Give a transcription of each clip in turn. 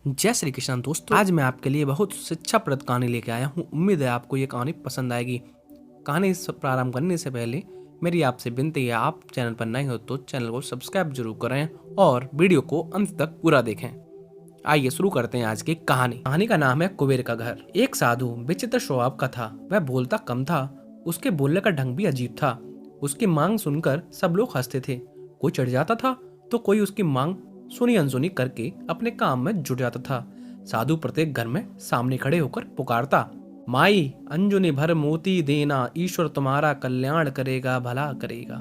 जय श्री कृष्ण दोस्तों, आज मैं आपके लिए बहुत शिक्षाप्रद कहानी लेके आया हूँ। उम्मीद है आपको ये कहानी पसंद आएगी। कहानी प्रारंभ करने से पहले मेरी आपसे विनती है, आप चैनल पर नए हो तो चैनल को सब्सक्राइब जरूर करें और वीडियो को अंत तक पूरा देखें। आइए शुरू करते हैं आज की कहानी। कहानी का नाम है कुबेर का घर। एक साधु विचित्र स्वभाव का था। वह बोलता कम था, उसके बोलने का ढंग भी अजीब था। उसकी मांग सुनकर सब लोग हंसते थे। कोई चढ़ जाता था तो कोई उसकी मांग सुनी अनसुनी करके अपने काम में जुट जाता था। साधु प्रत्येक घर में सामने खड़े होकर पुकारता, माई अंजुनी भर मोती देना, ईश्वर तुम्हारा कल्याण करेगा, भला करेगा।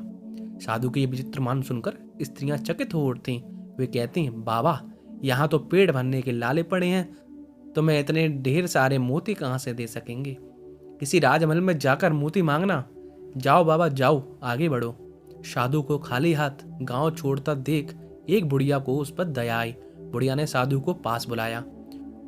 साधु की ये विचित्र मान सुनकर स्त्रियां चकित हो उठती। वे कहती, बाबा यहाँ तो पेट भरने के लाले पड़े हैं, तुम्हें इतने ढेर सारे मोती कहाँ से दे सकेंगे। किसी राजमहल में जाकर मोती मांगना। जाओ बाबा जाओ, आगे बढ़ो। साधु को खाली हाथ गांव छोड़ता देख एक बुढ़िया को उस पर दया आई। बुढ़िया ने साधु को पास बुलाया।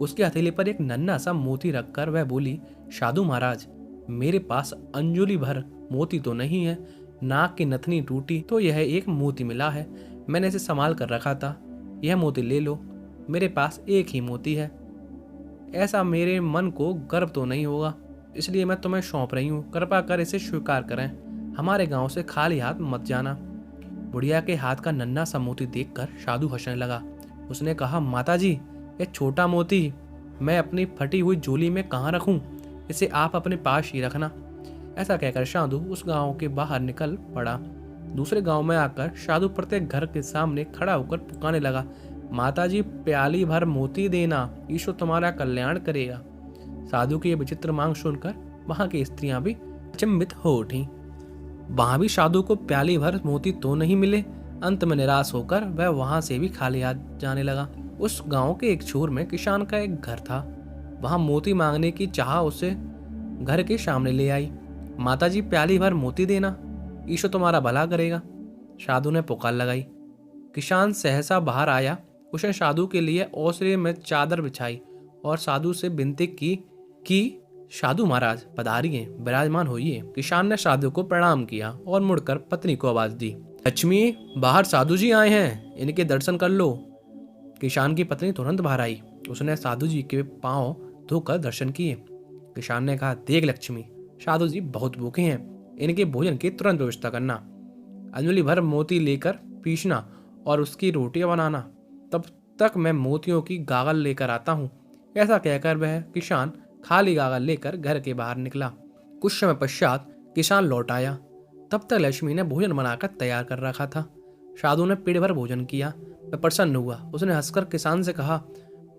उसके हथेली पर एक नन्हा सा मोती रखकर वह बोली, साधु महाराज, मेरे पास अंजुली भर मोती तो नहीं है, नाक की नथनी टूटी तो यह एक मोती मिला है, मैंने इसे संभाल कर रखा था, यह मोती ले लो, मेरे पास एक ही मोती है। ऐसा मेरे मन को गर्व तो नहीं होगा, इसलिए मैं तुम्हें सौंप रही हूँ, कृपा कर इसे स्वीकार करें, हमारे गांव से खाली हाथ मत जाना। बुढ़िया के हाथ का नन्हा सा मोती देखकर साधु हंसने लगा। उसने कहा, माताजी, ये छोटा मोती मैं अपनी फटी हुई झोली में कहाँ रखूं, इसे आप अपने पास ही रखना। ऐसा कहकर साधु उस गांव के बाहर निकल पड़ा। दूसरे गांव में आकर साधु प्रत्येक घर के सामने खड़ा होकर पुकारने लगा, माताजी प्याली भर मोती देना, ईश्वर तुम्हारा कल्याण करेगा। साधु की ये विचित्र मांग सुनकर वहां की स्त्रियां भी अचंभित हो उठी। वहां भी साधु को प्याली भर मोती तो नहीं मिले। अंत में निराश होकर वह वहां से भी खाली हाथ जाने लगा। उस गांव के एक छोर में किसान का एक घर था। वहां मोती मांगने की चाह उसे घर के सामने ले आई। माताजी प्याली भर मोती देना, ईश्वर तुम्हारा भला करेगा। साधु ने पुकार लगाई। किसान सहसा बाहर आया। उसने साधु के लिए ओसरे में चादर बिछाई और साधु से विनती की कि साधु महाराज पधारिए, विराजमान होइए। किसान ने साधु को प्रणाम किया और मुड़कर पत्नी को आवाज दी, लक्ष्मी, बाहर साधु जी आए हैं, इनके दर्शन कर लो। किसान की पत्नी तुरंत बाहर आई। उसने साधु जी के पांव धोकर दर्शन किए। किसान ने कहा, देख लक्ष्मी, साधु जी बहुत भूखे हैं, इनके भोजन की तुरंत व्यवस्था करना। अंजलि भर मोती लेकर पीसना और उसकी रोटियां बनाना, तब तक मैं मोतियों की गागल लेकर आता हूँ। ऐसा कहकर वह किसान खाली गागल लेकर घर के बाहर निकला। कुछ समय पश्चात किसान लौट आया। तब तक लक्ष्मी ने भोजन बनाकर तैयार कर रखा था। साधु ने पेट भर भोजन किया। वह प्रसन्न हुआ। उसने हंसकर किसान से कहा,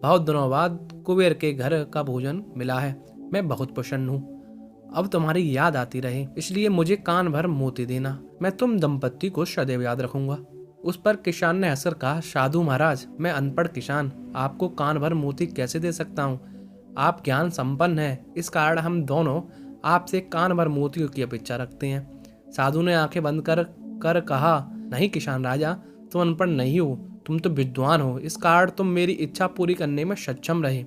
बहुत दिनों बाद कुबेर के घर का भोजन मिला है, मैं बहुत प्रसन्न हूँ। अब तुम्हारी याद आती रहे, इसलिए मुझे कान भर मोती देना, मैं तुम दंपत्ति को सदैव याद रखूंगा। उस पर किसान ने हंसकर कहा, साधु महाराज, मैं अनपढ़ किसान आपको कान भर मोती कैसे दे सकता हूँ। आप ज्ञान संपन्न हैं, इस कारण हम दोनों आपसे कान भर मोतियों की अपेक्षा रखते हैं। साधु ने आंखें बंद कर कहा, नहीं किसान राजा, तुम अनपढ़ नहीं हो, तुम तो विद्वान हो, इस कारण तुम मेरी इच्छा पूरी करने में सक्षम रहे।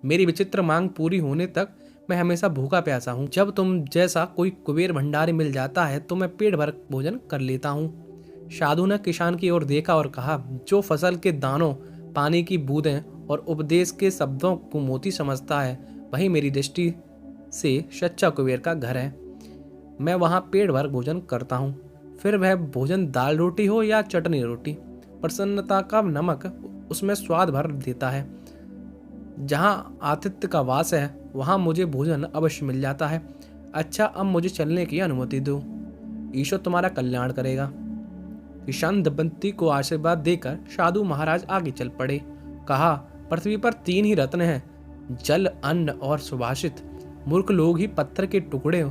मेरी विचित्र मांग पूरी होने तक मैं हमेशा भूखा प्यासा हूँ। जब तुम जैसा कोई कुबेर भंडारी मिल जाता है तो मैं पेट भर भोजन कर लेता हूँ। साधु ने किसान की ओर देखा और कहा, जो फसल के दानों, पानी की बूंदें और उपदेश के शब्दों को मोती समझता है, वही मेरी दृष्टि से सच्चा कुबेर का घर है। मैं वहाँ पेट भर भोजन करता हूँ, फिर वह भोजन दाल रोटी हो या चटनी रोटी, प्रसन्नता का नमक उसमें स्वाद भर देता है। जहाँ आतिथ्य का वास है वहाँ मुझे भोजन अवश्य मिल जाता है। अच्छा, अब मुझे चलने की अनुमति दो, ईश्वर तुम्हारा कल्याण करेगा। किसान दंपत्ति को आशीर्वाद देकर साधु महाराज आगे चल पड़े। कहा, पृथ्वी पर 3 ही रत्न हैं, जल, अन्न और सुभाषित। मूर्ख लोग ही पत्थर के टुकड़े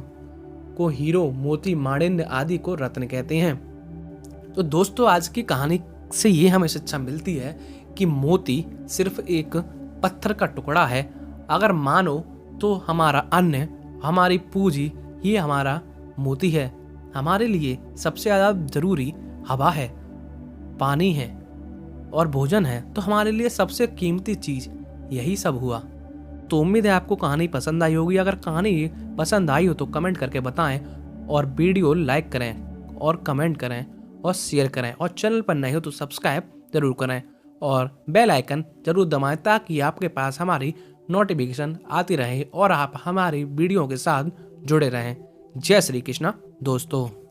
को हीरो, मोती, माणिक्य आदि को रत्न कहते हैं। तो दोस्तों, आज की कहानी से ये हमें शिक्षा मिलती है कि मोती सिर्फ एक पत्थर का टुकड़ा है। अगर मानो तो हमारा अन्न, हमारी पूंजी ही हमारा मोती है। हमारे लिए सबसे ज्यादा जरूरी हवा है, पानी है और भोजन है, तो हमारे लिए सबसे कीमती चीज यही सब हुआ। तो उम्मीद है आपको कहानी पसंद आई होगी। अगर कहानी पसंद आई हो तो कमेंट करके बताएं और वीडियो लाइक करें और कमेंट करें और शेयर करें, और चैनल पर नए हो तो सब्सक्राइब जरूर करें और बेल आइकन जरूर दबाएं ताकि आपके पास हमारी नोटिफिकेशन आती रहे और आप हमारी वीडियो के साथ जुड़े रहें। जय श्री कृष्णा दोस्तों।